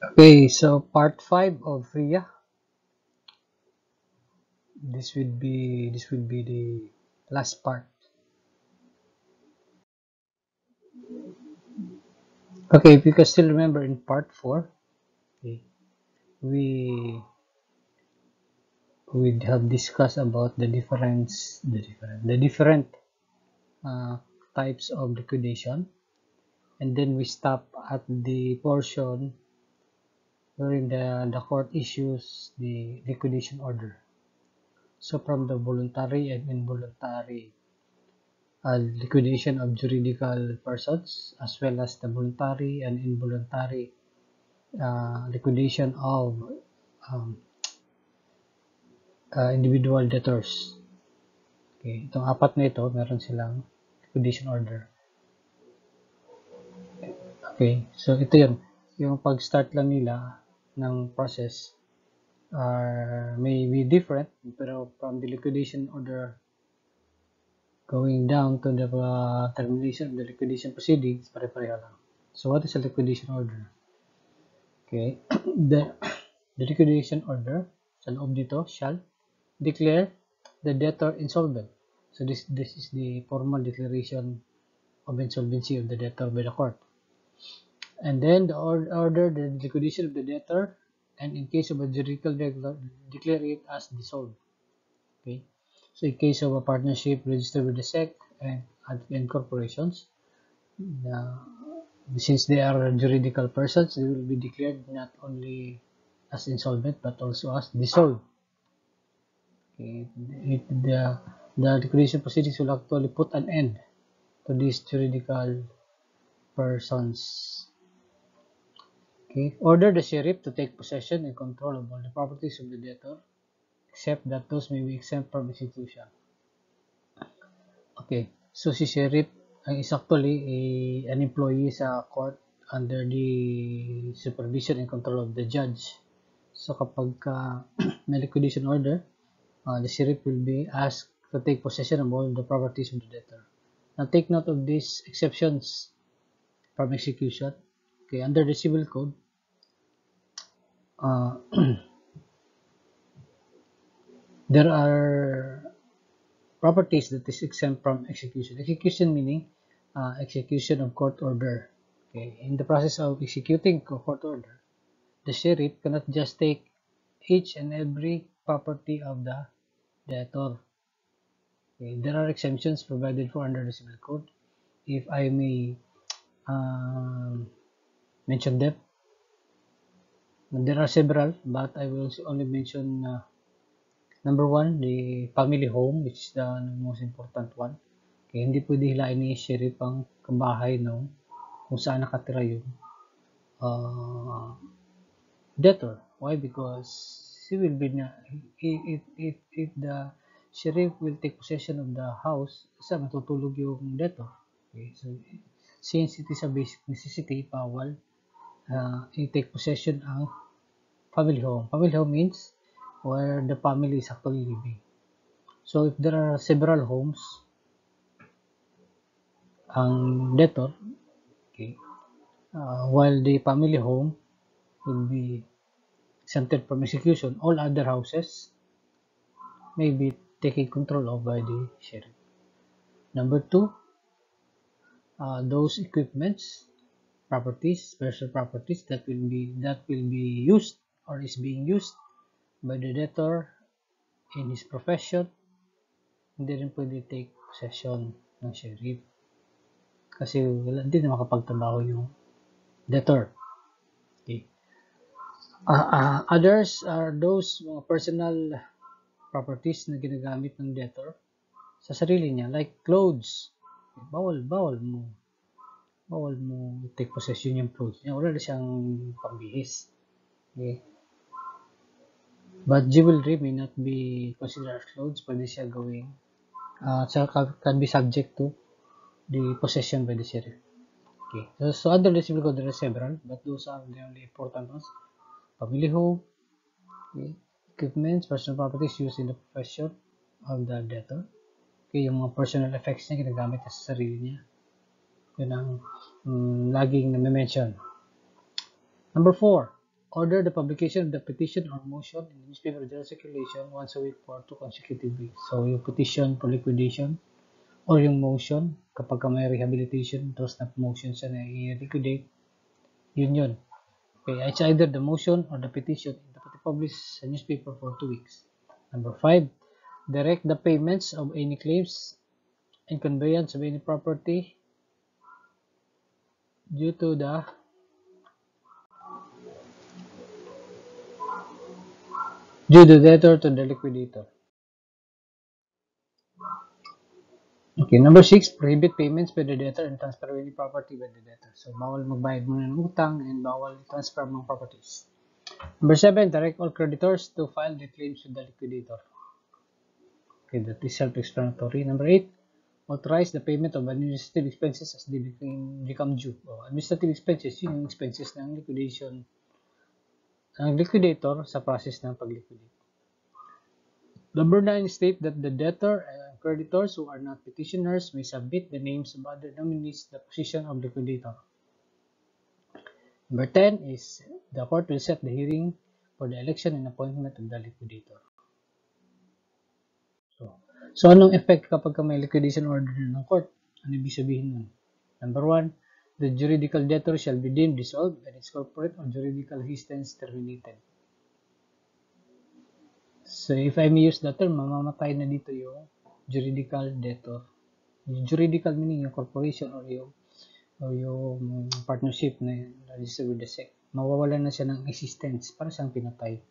Okay, so part 5 of RIA. This would be the last part. Okay, if you can still remember in part 4, okay, we we have discussed about the different uh, types of liquidation, and then we stop at the portion wherein the court issues the liquidation order. So from the voluntary and involuntary liquidation of juridical persons, as well as the voluntary and involuntary liquidation of um, individual debtors. Okay, itong apat na ito, meron silang liquidation order. Okay, so ito yun. Yung pag-start lang nila ng process may be different, pero from the liquidation order going down to the termination of the liquidation proceedings, pare-pareho lang. So what is a liquidation order? Okay, the liquidation order sa loob dito shall declare the debtor insolvent. So this is the formal declaration of insolvency of the debtor by the court. And then the order the liquidation of the debtor, and in case of a juridical declare it as dissolved. Okay. So in case of a partnership registered with the SEC and corporations, uh, since they are juridical persons, they will be declared not only as insolvent but also as dissolved. Okay. The liquidation proceedings will actually put an end to these juridical persons. Okay. Order the sheriff to take possession and control of all the properties of the debtor, except that those may be exempt from execution. Okay. So si sheriff is actually an employee sa court under the supervision and control of the judge. So kapag may liquidation order, the sheriff will be asked to take possession of all the properties of the debtor. Now take note of these exceptions from execution. Okay, under the civil code, uh, there are properties that is exempt from execution. Execution meaning execution of court order. Okay, in the process of executing court order, the sheriff cannot just take each and every property of the debtor. Okay, there are exemptions provided for under the civil code. If I may mention them, there are several, but I will only mention number one, the family home, which is the most important one. Okay, hindi pwede hilain ni sheriff ang kabahay no kung saan nakatira yung uh, debtor. Why? Because he will be na if the sheriff will take possession of the house, saan matutulog yung debtor. Okay, so since it is a basic necessity, bawal i-take possession ang family home. Family home means where the family is actually living. So if there are several homes, ang debtor, okay, while the family home will be exempted from execution, all other houses may be taken control of by the sheriff. Number two, those equipments, properties, personal properties that will be used or is being used by the debtor in his profession, hindi rin pwede take possession ng sheriff. Kasi wala din na makapagtrabaho yung debtor. Okay. Others are those mga personal properties na ginagamit ng debtor sa sarili niya, like clothes. Bawal mo take possession yung clothes niya. Wala na siyang pambihis. Okay. But jewelry may not be considered as clothes. Pwede siya gawing can be subject to the possession by the sheriff. Okay. So under the civil code, there are several, but those are the only important ones. Family home, okay, equipments, personal properties used in the profession of the debtor. Okay, yung mga personal effects niya ginagamit sa sarili niya. Yun ang laging na-mention. Number 4, order the publication of the petition or motion in the newspaper general circulation once a week for 2 consecutive weeks. So, yung petition for liquidation or yung motion, kapag may rehabilitation, tapos na motion siya na i-liquidate, yun. Okay, it's either the motion or the petition dapat i-publish sa newspaper for 2 weeks. Number 5, direct the payments of any claims and conveyance of any property due to the debtor to the liquidator. Okay, number 6, prohibit payments by the debtor and transfer of any property by the debtor. So, bawal magbayad muna ng utang and bawal transfer ng properties. Number 7, direct all creditors to file the claims with the liquidator. Okay, that is self-explanatory. Number 8, authorize the payment of administrative expenses as they become due. Administrative expenses, yun yung expenses ng liquidation ng liquidator sa process ng pag-liquidate. Number 9, state that the debtor and creditors who are not petitioners may submit the names of other nominees to the position of liquidator. Number 10 is the court will set the hearing for the election and appointment of the liquidator. So anong effect kapag may liquidation order ng court? Ano ibig sabihin nun? Number 1, the juridical debtor shall be deemed dissolved and its corporate or juridical existence terminated. So if I may use that term, mamamatay na dito yung juridical debtor. Yung juridical meaning yung corporation or yung partnership na registered with the SEC. Mawawalan na siya ng existence para siyang pinatay.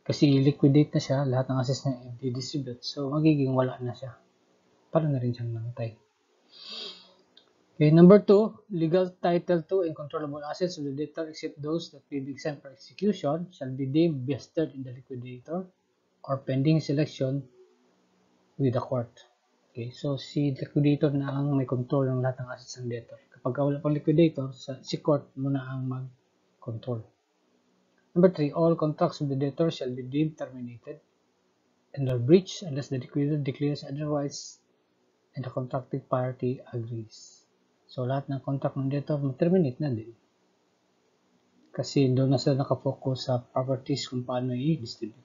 Kasi i-liquidate na siya, lahat ng assets niya i-distribute. So, magiging wala na siya. Para na rin siyang namatay. Okay, number 2, legal title to and controllable assets of the debtor except those that may be exempt for execution shall be deemed vested in the liquidator or pending selection with the court. Okay, so si liquidator na ang may control ng lahat ng assets ng debtor. Kapag wala pang liquidator, si court muna ang mag-control. Number 3, all contracts of the debtor shall be deemed terminated and are breached unless the liquidator declares otherwise and the contracting party agrees. So, lahat ng contract ng debtor terminate na din. Kasi doon na sila nakafocus sa properties kung paano i-distribute.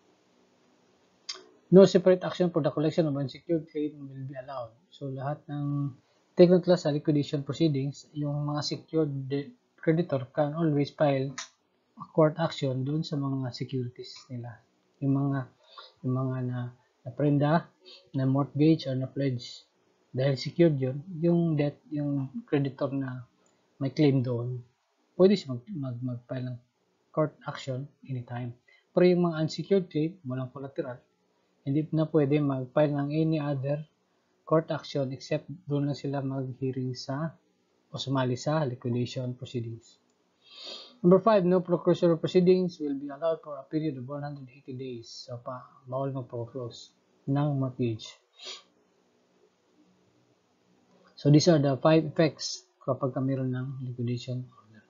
No separate action for the collection of unsecured claim will be allowed. So, lahat ng take note lang sa liquidation proceedings, yung mga secured creditor can always file a court action doon sa mga securities nila. Yung mga na prenda, na mortgage or na pledge. Dahil secured yun, yung creditor na may claim doon, pwede siya mag-file ng court action anytime. Pero yung mga unsecured claim, walang collateral, hindi na pwede mag-file ng any other court action except doon lang sila mag-hearing o sumali sa liquidation proceedings. Number 5, no foreclosure proceedings will be allowed for a period of 180 days. So, bawal mag-foreclose ng mortgage. So, these are the 5 effects kapag mayroon ng liquidation order.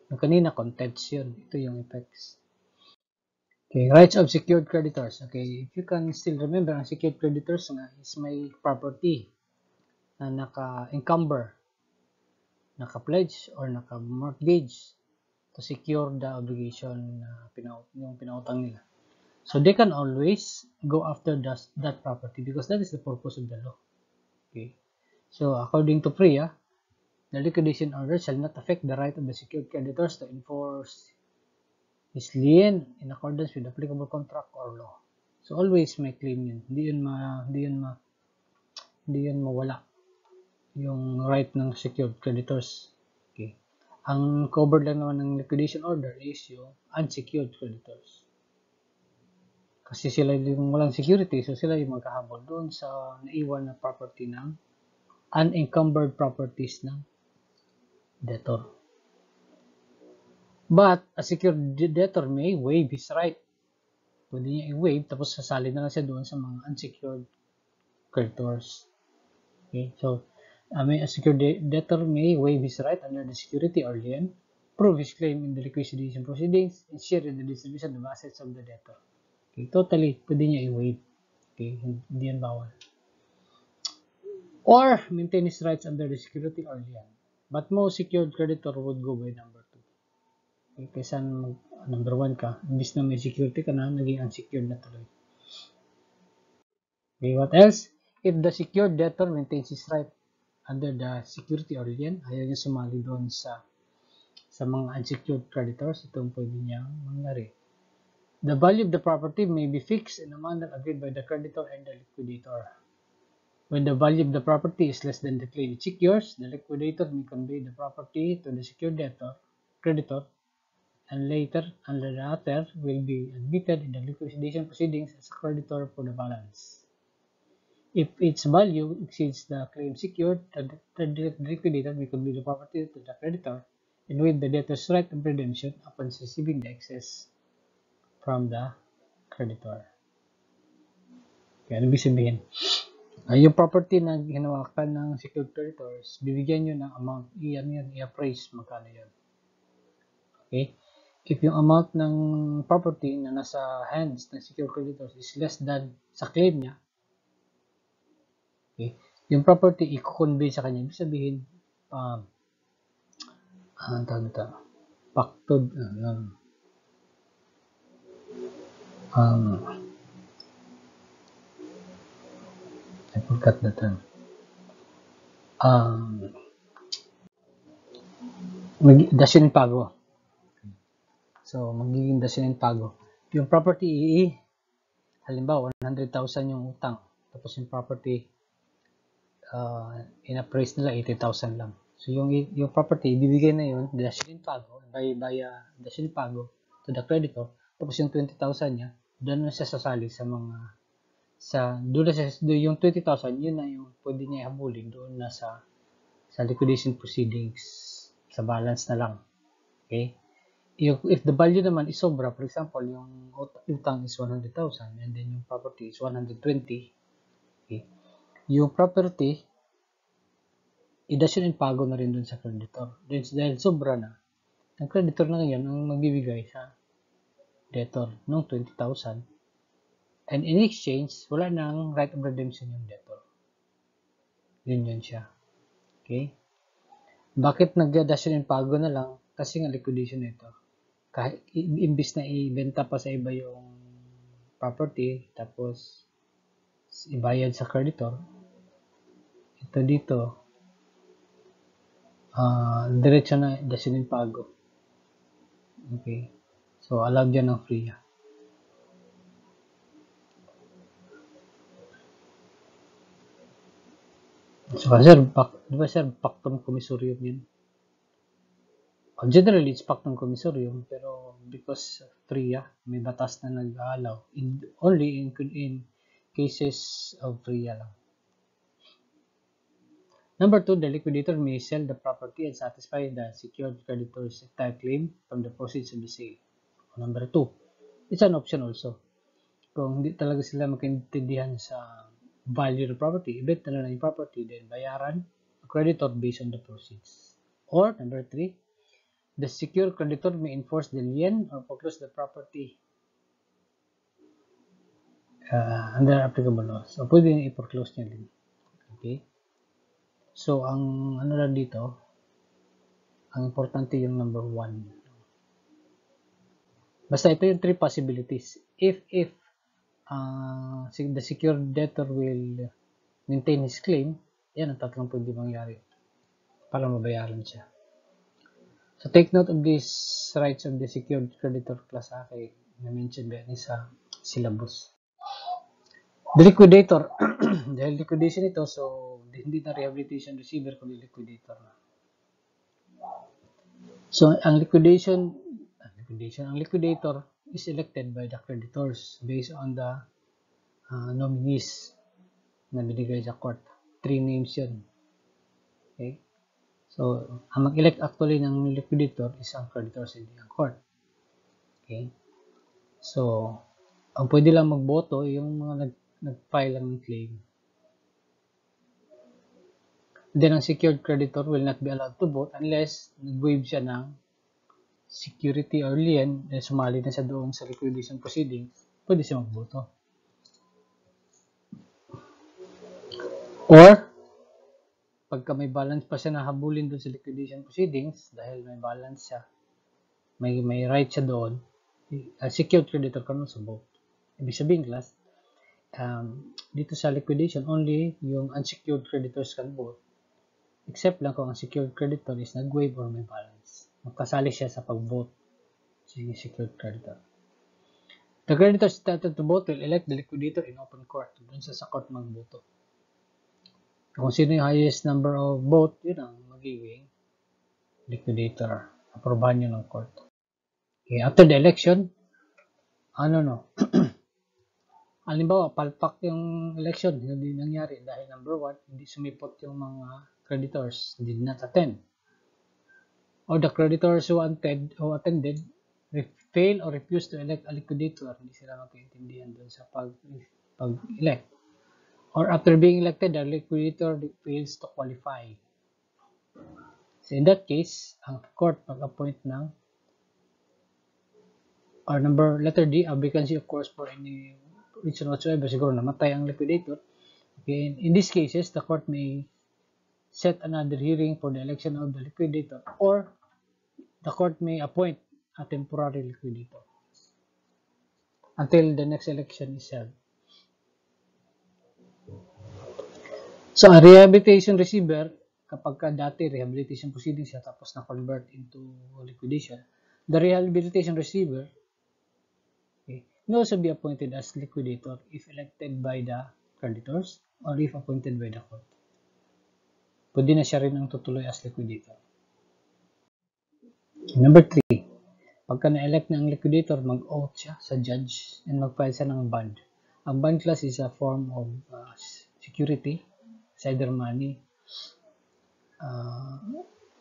Yung kanina, contents yun. Ito yung effects. Okay, rights of secured creditors. Okay, if you can still remember, ang secured creditors nga is may property na naka-encumber, naka-pledge, or naka-mortgage to secure the obligation na yung pinautang nila. So, they can always go after that property because that is the purpose of the law. Okay. So, according to PREA, the liquidation order shall not affect the right of the secured creditors to enforce his lien in accordance with applicable contract or law. So, always may claim yun. Hindi yun mawala yung right ng secured creditors. Okay. Ang covered lang naman ng liquidation order is yung unsecured creditors. Kasi sila yung walang security, so sila yung magkahabol doon sa naiwan na property ng unencumbered properties ng debtor. But a secured debtor may waive his right. Pwede niya i-waive tapos sasali na lang siya doon sa mga unsecured creditors. Okay, so a secured debtor may waive his right under the security or lien, prove his claim in the liquidation proceedings, and share in the distribution of assets of the debtor. Okay, totally, pwede niya i-waive. Okay, hindi yan bawal. Or maintain his rights under the security or lien. But most secured creditor would go by number 2. Kaysa number 1 ka, imbis na may security ka na, naging unsecured na tuloy. Okay, what else? If the secured debtor maintains his right under the security or lien, ayaw niya sumali doon sa mga unsecured creditors, itong pwede niyang mangyari. The value of the property may be fixed in a manner agreed by the creditor and the liquidator. When the value of the property is less than the claim it secures, the liquidator may convey the property to the secured creditor, and later, and the latter will be admitted in the liquidation proceedings as a creditor for the balance. If its value exceeds the claim secured, the liquidator may convey the property to the creditor and waive the debtor's right of redemption upon receiving the excess from the creditor. Kaya ano ibig sabihin? Yung property na hinawakan ng secured creditors, bibigyan nyo ng amount, i-appraise, magkano yun. Okay? If yung amount ng property na nasa hands ng secured creditors is less than sa claim niya, okay, yung property i-convey sa kanya, ibig sabihin, factored, I forgot the term. Dasyon in pago. So, magiging dasyon in pago. Yung property, halimbawa, 100,000 yung utang. Tapos yung property, in-appraise nila, 80,000 lang. So, yung property, ibibigay na yun, dasyon in pago, by dasyon in pago to the creditor. Tapos yung 20,000 niya, doon na siya sasali sa mga yung 20,000, yun na yung pwede niya ihabulin doon na sa liquidation proceedings, sa balance na lang. Okay? If the value naman is sobra, for example, yung utang is 100,000 and then yung property is 120, okay? Yung property, idasyon in pago na rin doon sa creditor. Dahil sobra na, ang creditor na ngayon ang magbibigay sa debtor ng 20,000. And in exchange, wala nang right of redemption yung debtor. Yun siya. Okay? Bakit nag-dasyon in pago na lang? Kasi nga liquidation nito. Kahit imbis na ibenta pa sa iba yung property, tapos ibayad sa creditor, ito dito, diretso na dasyon in pago. Okay? So, allowed yan ng free. So, di ba sir, pactum commissurium yun? Generally, it's pactum commissurium, pero because of FRIA, may batas na nag-allow. Only in cases of FRIA lang. Number 2, the liquidator may sell the property and satisfy the secured creditor's entire claim from the proceeds of the sale. Number 2, it's an option also. Kung hindi talaga sila magkaintindihan sa value of the property, ibenta na lang yung property, then bayaran a creditor based on the proceeds. Or, number 3, the secured creditor may enforce the lien or foreclose the property under applicable laws. So, pwede nyo i-foreclose nyo din. Okay? So, ang ano lang dito, ang importante yung number 1. Basta ito yung 3 possibilities. If the secured debtor will maintain his claim, yan ang tatlong pwede mangyari para mabayaran siya. So, take note of these rights of the secured creditor class A na-mention ba yan sa syllabus. The liquidator, dahil liquidation ito, so hindi na rehabilitation receiver kundi liquidator na. So, ang liquidator is elected by the creditors based on the nominees na binigay sa court. 3 names yun. Okay? So, ang mag-elect actually ng liquidator is ang creditors, hindi ang court. Okay? So, ang pwede lang magboto yung mga nag-file ng claim. Then, ang secured creditor will not be allowed to vote unless nag-waive siya ng security or lien, sumali na siya doon sa liquidation proceedings, pwede siya magboto. Or, pagka may balance pa siya na habulin doon sa liquidation proceedings, dahil may balance siya, may right siya doon, secured creditor can also vote. Ibig sabihin, class, dito sa liquidation, only yung unsecured creditors can vote, except lang kung ang secured creditor is nag-waive or may balance. Magkasali siya sa pag-vote sa secured creditor. The creditors entitled to vote will elect the liquidator in open court. Doon sa court magboto. Kung sino yung highest number of vote, yun ang magiging liquidator. Aprobahan yun ng court. Okay, after the election, halimbawa, palpak yung election, hindi nangyari dahil number 1, hindi sumipot yung mga creditors, did not attend. Or the creditors who attended fail or refuse to elect a liquidator, hindi sila magkaintindihan doon sa pag-elect. Or after being elected, the liquidator fails to qualify. So in that case, ang court mag-appoint ng or letter D, a vacancy of course for any reason whatsoever, siguro namatay ang liquidator. Okay, in these cases, the court may set another hearing for the election of the liquidator, or the court may appoint a temporary liquidator until the next election is held. So, a rehabilitation receiver, kapag dati rehabilitation proceedings siya tapos na-convert into liquidation, the rehabilitation receiver may also be appointed as liquidator if elected by the creditors or if appointed by the court. Pwede na siya rin ang tutuloy as liquidator. Number 3, pagka na-elect ng liquidator, mag-oath siya sa judge and mag-file siya ng bond. Ang bond class is a form of security, it's either money,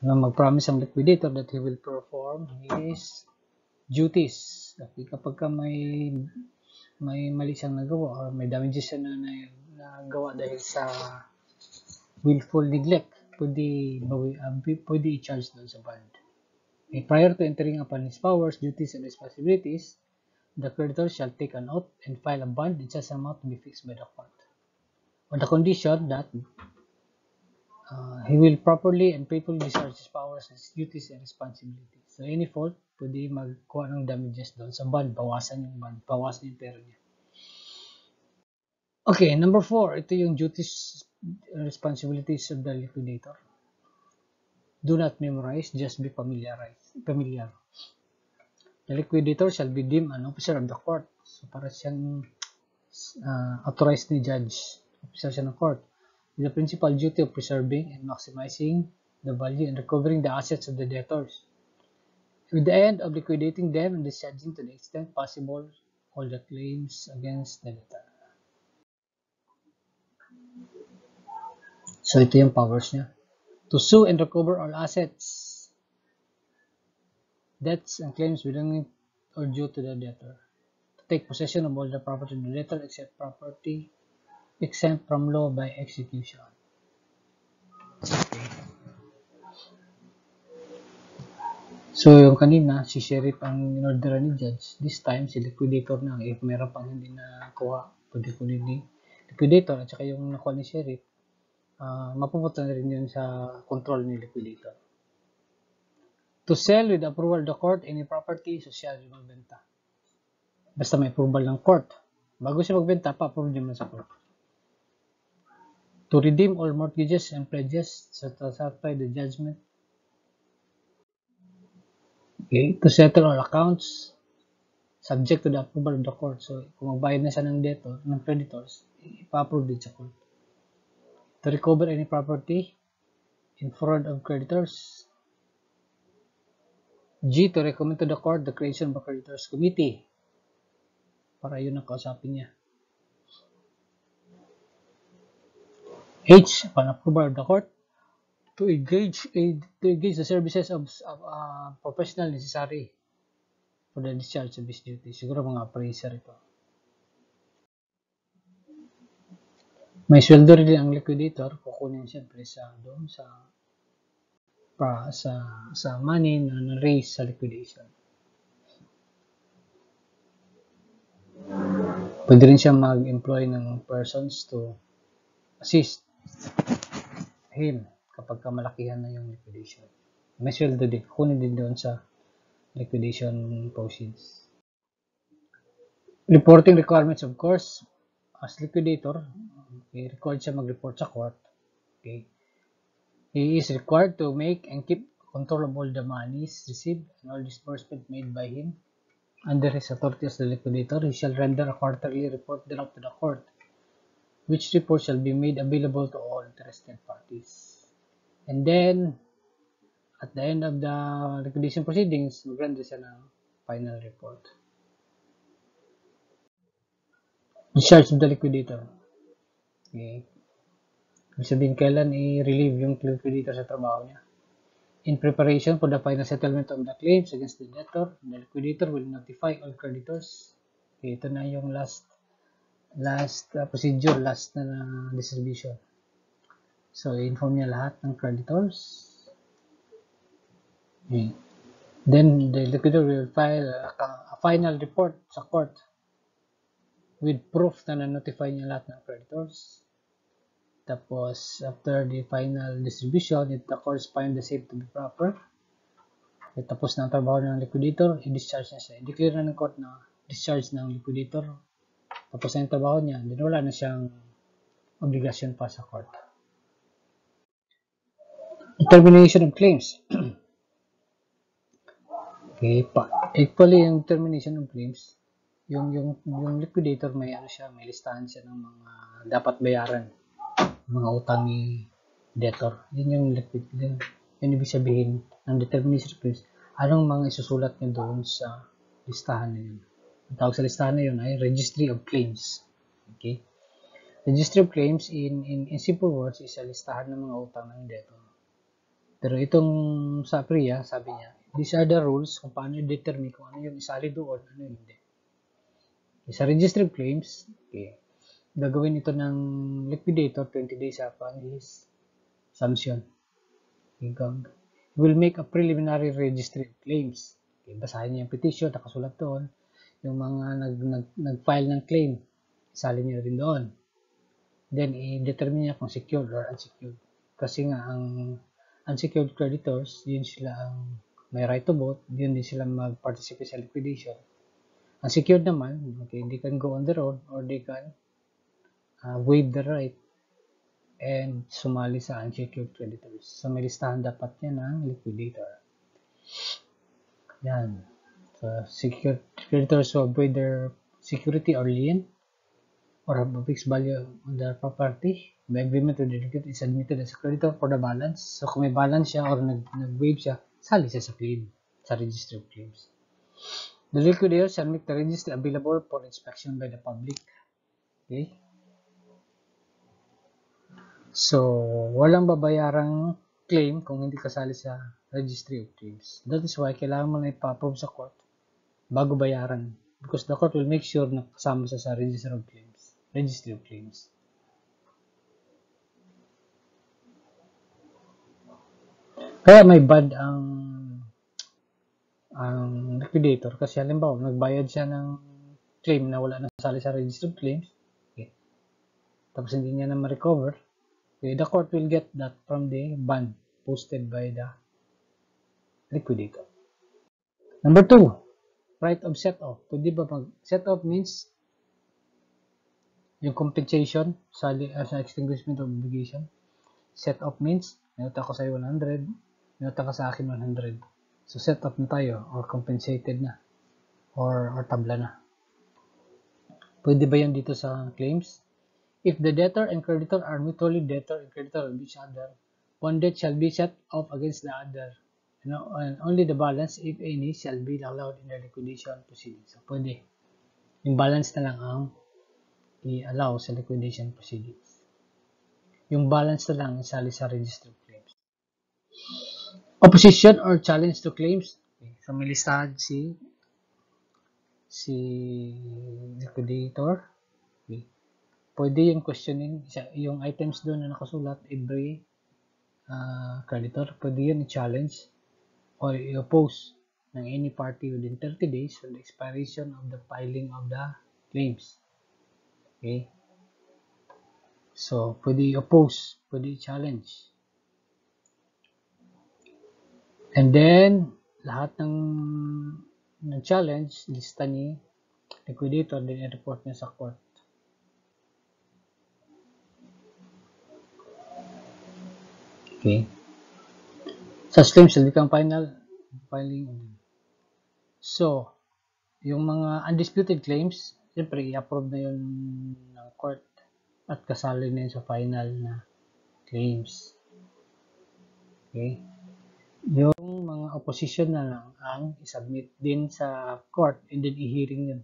na mag-promise ang liquidator that he will perform his duties. Kapag may mali siyang nagawa or may damages siya na nagawa dahil sa willful neglect, pwede i-charge doon sa bond. Prior to entering upon his powers, duties, and responsibilities, the creditor shall take an oath and file a bond in such amount to be fixed by the court, on the condition that he will properly and faithfully discharge his powers, his duties, and responsibilities. So, any fault, pwede magkuha ng damages doon sa bond, bawasan yung bond, bawasan yung pera niya. Okay, number 4, ito yung duties and responsibilities of the liquidator. Do not memorize, just be familiar. The liquidator shall be deemed an officer of the court. So, para siyang authorized ni judge, officer siya ng court. With the principal duty of preserving and maximizing the value and recovering the assets of the debtors, with the end of liquidating them and discharging to the extent possible all the claims against the debtor. So, ito yung powers niya. To sue and recover all assets, debts, and claims belonging or due to the debtor. To take possession of all the property of the debtor except property exempt from law by execution. Okay. So, yung kanina, si sheriff ang inorderan ni judge. This time, si liquidator na. If meron pang hindi nakuha, pwede kunin ni liquidator at saka yung nakuha ni sheriff, mapupunta na rin yun sa control ni liquidator. To sell with approval of the court any property, so siya yung magbenta. Basta may approval ng court. Bago siya magbenta, pa-approve naman sa court. To redeem all mortgages and pledges, so to satisfy the judgment. Okay. To settle all accounts, subject to the approval of the court. So, kung magbayad na siya ng debtor, ng creditors, ipa-approve din sa court. To recover any property in fraud of creditors. G. To recommend to the court the creation of a creditors committee. Para yun ang kausapin niya. H. Upon approval of the court, to engage the services of professional necessary for the discharge of his duties. Siguro mga appraiser ito. May sweldo rin ang liquidator, kukunin siyempre sa money na na-raise sa liquidation. Pwede rin siya mag-employ ng persons to assist him kapag malakihan na yung liquidation. May sweldo din, kukunin din doon sa liquidation proceeds. Reporting requirements, of course, as liquidator, okay, required siya mag-report sa court. Okay. He is required to make and keep control of all the monies received and all disbursement made by him. Under his authority as the liquidator, he shall render a quarterly report thereof to the court, which report shall be made available to all interested parties. And then, at the end of the liquidation proceedings, mag-render siya ng final report. Discharge of the liquidator. Okay. Ibig sabihin, kailan i-relieve yung liquidator sa trabaho niya. In preparation for the final settlement of the claims against the debtor, the liquidator will notify all creditors. Okay, ito na yung last procedure, last na distribution. So, inform niya lahat ng creditors. Okay. Then, the liquidator will file a final report sa court with proof na na-notify niya lahat ng creditors. Tapos, after the final distribution, if the court find the same to be proper, tapos na ang trabaho ng liquidator, i-discharge na siya. I-declare na ng court na discharge ng liquidator. Tapos na yung trabaho niya, then wala na siyang obligasyon pa sa court. Determination of claims. Okay, equally yung determination of claims, yung liquidator may may listahan siya ng mga dapat bayaran, mga utang ni debtor. Yun yung liquidator. Yun ibig sabihin ng determination of claims. Anong mga isusulat niya doon sa listahan na yun? Ang tawag sa listahan na yun ay Registry of Claims. Okay? Registry of Claims in simple words is a listahan ng mga utang ng debtor. Pero itong sa PRIA, sabi niya, these are the rules kung paano i-determine kung ano yung isali doon, ano yung hindi. Sa Registry of Claims, okay, gagawin ito ng liquidator 20 days upon his assumption. Okay, he will make a preliminary registry of claims. Okay, basahin niya yung petition, nakasulat doon. Yung mga nag-file ng claim, isali niya rin doon. Then, i-determine niya kung secured or unsecured. Kasi nga, ang unsecured creditors, yun sila ang may right to vote, yun din sila mag-participate sa liquidation. Unsecured naman, okay, they can go on their own or they can waive the right and sumali sa unsecured creditors. So, may listahan dapat yan ng liquidator. Yan. So, secured creditors who avoid their security or lien or have a fixed value on their property by agreement with the liquidator is admitted as a creditor for the balance. So, kung may balance siya or nag-waive siya, sali siya sa claim, sa registry of claims. The liquidator shall make the registry available for inspection by the public. Okay? So, walang babayarang claim kung hindi kasali sa registry of claims. That is why kailangan mo na ipa-approve sa court bago bayaran. Because the court will make sure na kasama siya sa registry of claims. Registry of claims. Kaya may bad ang liquidator kasi halimbawa nagbayad siya ng claim na wala na sali sa registry of claims. Okay. Tapos hindi niya na ma-recover. Okay, the court will get that from the bond posted by the liquidator. Number 2, right of set-off. Pwede ba set-off means yung compensation sa extinguishment of obligation. Set-off means minota ko sa'yo 100, minota ka sa akin 100. So set-off na tayo or compensated na or tabla na. Pwede ba yan dito sa claims? If the debtor and creditor are mutually debtor and creditor of each other, one debt shall be set off against the other. And only the balance, if any, shall be allowed in the liquidation proceedings. So, pwede. Yung balance na lang ang i-allow sa liquidation proceedings. Yung balance na lang isali sa register of claims. Opposition or challenge to claims. Okay. So, may listahan si liquidator. Okay. Pwede yung questioning, yung items doon na nakasulat, every creditor, pwede yun i-challenge or i-oppose ng any party within 30 days from the expiration of the filing of the claims. Okay? So, pwede i-oppose, pwede i-challenge. And then, lahat ng challenge, lista ni liquidator, din i-report niya sa court. Okay. Such claims shall become final filing. So, yung mga undisputed claims, siyempre i-approve na yun ng court at kasali na yun sa final na claims. Okay. Yung mga opposition na lang ang i-submit din sa court and then i-hearing yun.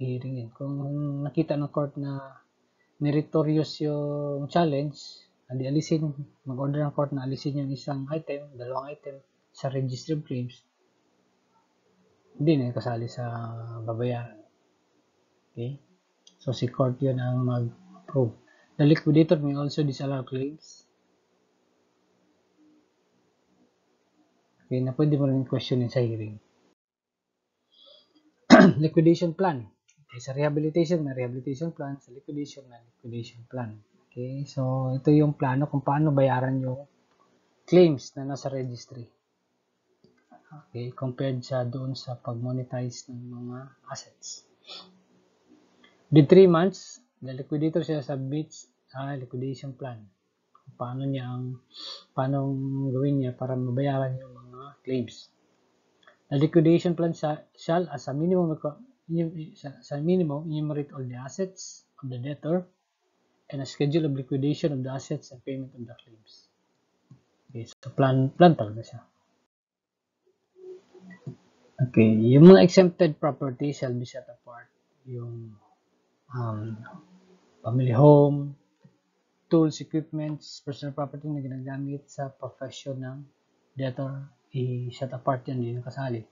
I-hearing yun. Kung nakita ng court na meritorious yung challenge, hindi alisin, mag-order ng court na alisin yung isang item, dalawang item sa registry of claims, hindi na kasali sa babayaran. Okay? So, si court yun ang mag-approve. The liquidator may also disallow claims. Okay, na pwede mo rin questionin sa hearing. Liquidation plan. Okay, sa rehabilitation, may rehabilitation plan. Sa liquidation, may liquidation plan. Okay, so ito yung plano kung paano bayaran yung claims na nasa registry. Okay, compared sa doon sa pag-monetize ng mga assets. Within 3 months, the liquidator shall submit a liquidation plan. Paano gawin niya para mabayaran yung mga claims. The liquidation plan shall as a minimum enumerate all the assets of the debtor and a schedule of liquidation of the assets and payment of the claims. Okay, so plan talaga siya. Okay, yung mga exempted property shall be set apart. Yung family home, tools, equipments, personal property na ginagamit sa profession ng debtor, i-set apart yan, hindi nakasali.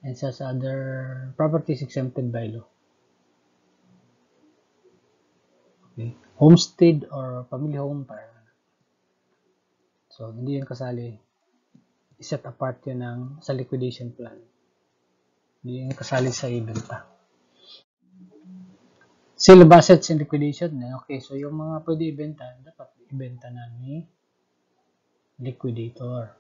And such other properties exempted by law. Okay. Homestead or family home, so hindi yan kasali. I-set apart yan sa liquidation plan. Hindi yan kasali sa ibenta. Sale of assets and liquidation. Okay, so yung mga pwede ibenta, dapat ibenta na ni liquidator.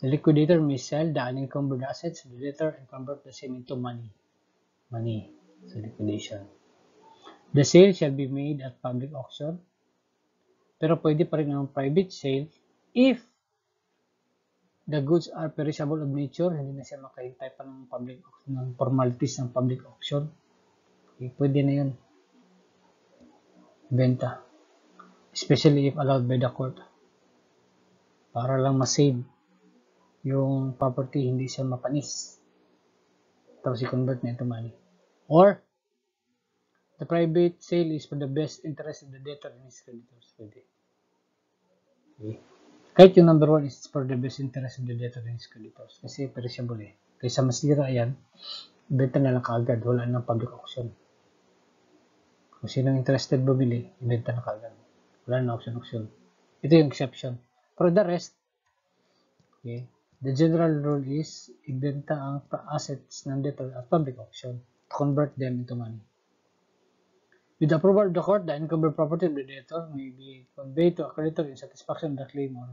The liquidator may sell the unencumbered assets of the debtor and convert the same into money. So liquidation. The sale shall be made at public auction. Pero pwede pa rin ang private sale if the goods are perishable of nature, hindi na siya makahintay pa ng public auction, ng formalities ng public auction. Okay, pwede na yun. Benta. Especially if allowed by the court. Para lang ma-save yung property, hindi siya mapanis. Tapos i-convert na into money. Or, the private sale is for the best interest of the debtor and his creditors. Pwede. Okay. Kahit yung number 1 is for the best interest of the debtor and his creditors. Kasi perishable eh. Kaysa masira yan, ibenta na lang kaagad. Wala nang public auction. Kung sinong interested bumili, ibenta na kaagad. Wala nang auction. Ito yung exception. For the rest, okay, the general rule is ibenta ang assets ng debtor at public auction to convert them into money. With the approval of the court, the encumbered property of the debtor may be conveyed to a creditor in satisfaction of the claim or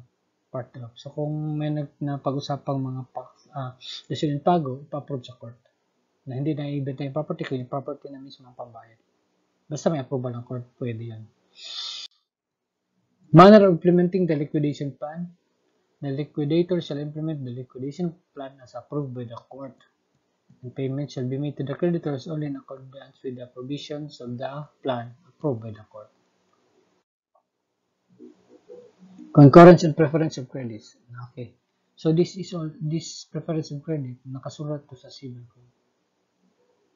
part thereof. So kung may napag-usapang mga decision in pago, ipa-approve sa court na hindi na ibenta yung property, kung yung property na mismo ang pambayad. Basta may approval ng court, pwede yan. Manner of implementing the liquidation plan. The liquidator shall implement the liquidation plan as approved by the court. And payment shall be made to the creditors only in accordance with the provisions of the plan approved by the court. Concurrence and preference of credits. Okay. So this preference of credit, nakasulat to sa civil code.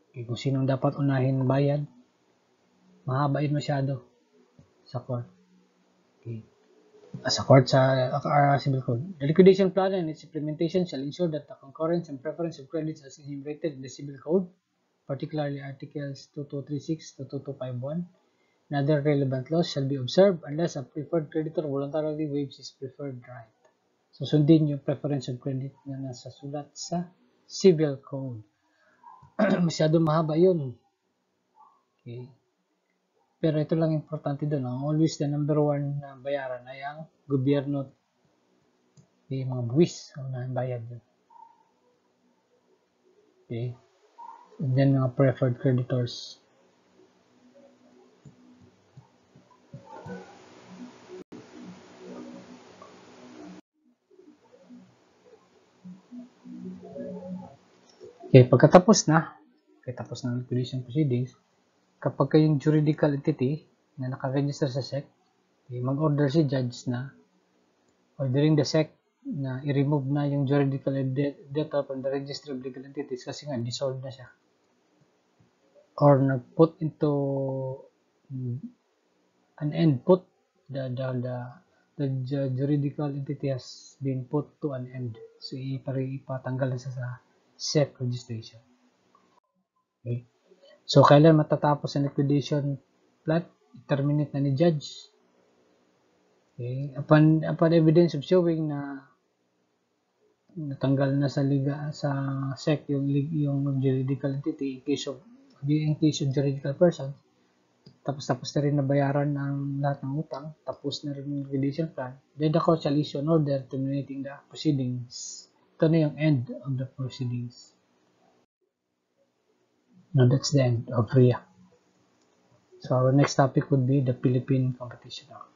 Okay, kung sinong dapat unahin bayad, mahaba yun masyado sa court. Okay. Sa court sa civil code. The liquidation plan and its implementation shall ensure that the concurrence and preference of credits as enumerated in the civil code, particularly articles 2236 to 2251, and other relevant laws shall be observed unless a preferred creditor voluntarily waives his preferred right. So, sundin yung preference of credit na nasa sulat sa civil code. Masyado mahaba yun. Okay. Pero ito lang importante doon. Always the number 1 na bayaran ay ang gobyerno. Okay, mga buwis ang bayad doon. Okay. And then mga preferred creditors. Okay, tapos ng liquidation proceedings, kapag kayong juridical entity na naka-register sa SEC, okay, mag-order si judge na ordering the SEC na i-remove na yung juridical debtor from the registry of legal entities kasi nga dissolved na siya. Or nag-put into an end, the juridical entity has been put to an end. So, ipatanggal na siya sa SEC registration. Okay. So, kailan matatapos ang liquidation plot? Terminate na ni judge. Okay. Upon evidence of showing na natanggal na sa SEC yung juridical entity in case of juridical person, tapos na rin nabayaran ng lahat ng utang, tapos na rin yung liquidation plan, then the court shall issue an order terminating the proceedings. Ito na yung end of the proceedings. Now that's the end of RIA. So our next topic would be the Philippine Competition Act.